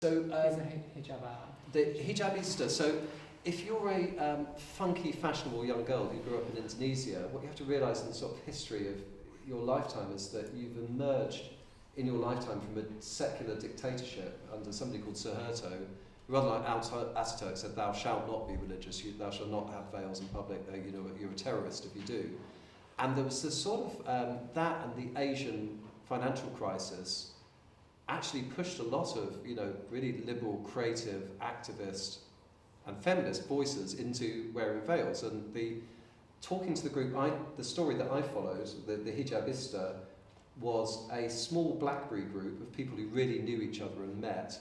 So hijab. the Hijabista. So if you're a funky, fashionable young girl who grew up in Indonesia, what you have to realise in the sort of history of your lifetime is that you've emerged in your lifetime from a secular dictatorship under somebody called Suharto, who, rather like Ataturk, said, "Thou shalt not be religious. Thou shalt not have veils in public. You're a terrorist if you do." And there was this sort of that, and the Asian financial crisis actually pushed a lot of really liberal, creative, activist, and feminist voices into wearing veils. And talking to the group, the story that I followed, the Hijabista, was a small BlackBerry group of people who really knew each other and met,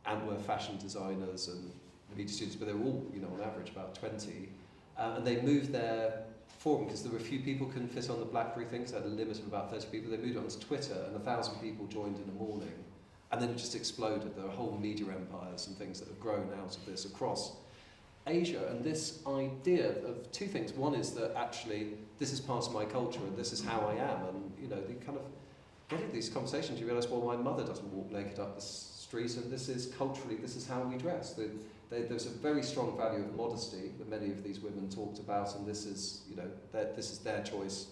and were fashion designers and media students, but they were all, on average about 20. And they moved their forum, because there were a few people couldn't fit on the BlackBerry thing, because they had a limit of about 30 people. They moved it onto Twitter, and 1,000 people joined in a morning. And then it just exploded. There are whole media empires and things that have grown out of this across Asia. And this idea of two things. One is that actually this is part of my culture and this is how I am. And they kind of get into these conversations. You realise, well, my mother doesn't walk naked up the street, and this is culturally, this is how we dress. There's a very strong value of modesty that many of these women talked about, and this is, this is their choice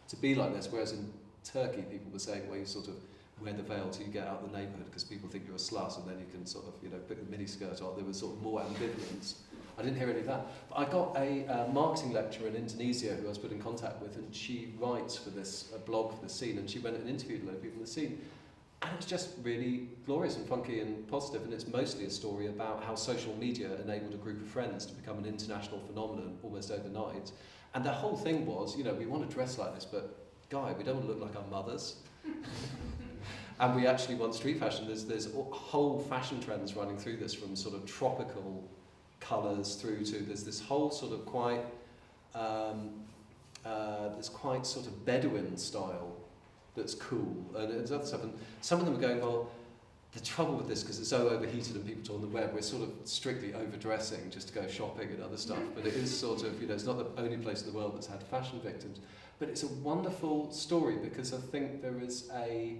to be like this. Whereas in Turkey, people were saying, well, you sort of wear the veil till you get out of the neighbourhood because people think you're a slut, and then you can sort of, put the miniskirt on. There was sort of more ambivalence. I didn't hear any of that. But I got a marketing lecturer in Indonesia who I was put in contact with, and she writes for this blog for the scene, and she went and interviewed a lot of people in the scene. And it's just really glorious and funky and positive, and it's mostly a story about how social media enabled a group of friends to become an international phenomenon almost overnight. And the whole thing was, we want to dress like this, but Guy, we don't want to look like our mothers. And we actually want street fashion. There's whole fashion trends running through this, from sort of tropical colours through to there's this whole sort of quite sort of Bedouin style that's cool, and there's other stuff. And some of them are going, well, the trouble with this, because it's so overheated and people talk on the web, we're sort of strictly overdressing just to go shopping and other stuff. But it is sort of, it's not the only place in the world that's had fashion victims. But it's a wonderful story, because I think there is a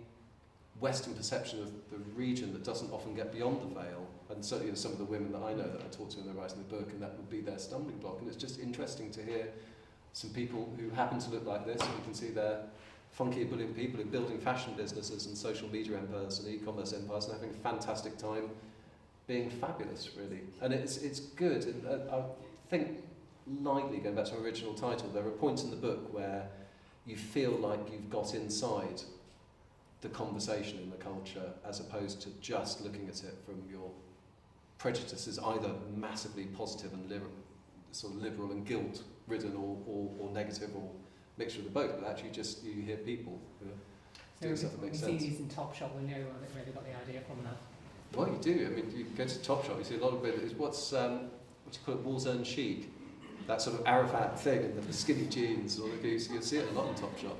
Western perception of the region that doesn't often get beyond the veil. And certainly some of the women that I know that I talk to when they're writing the book, and that would be their stumbling block. And it's just interesting to hear some people who happen to look like this, and you can see they're funky, brilliant people who are building fashion businesses and social media empires and e-commerce empires, and having a fantastic time being fabulous, really. And it's good. And I think, lightly, going back to my original title, there are points in the book where you feel like you've got inside the conversation in the culture, as opposed to just looking at it from your prejudices, either massively positive and liberal and guilt-ridden, or negative, or mixture of the both. But actually, just you hear people who are doing stuff that makes sense. We see these in Topshop. We know where they got the idea from that. Well, you do. I mean, you go to Topshop, you see a lot of it. What's you call it, Warzone chic? That sort of Arafat thing, and the skinny jeans. You see it a lot in Topshop.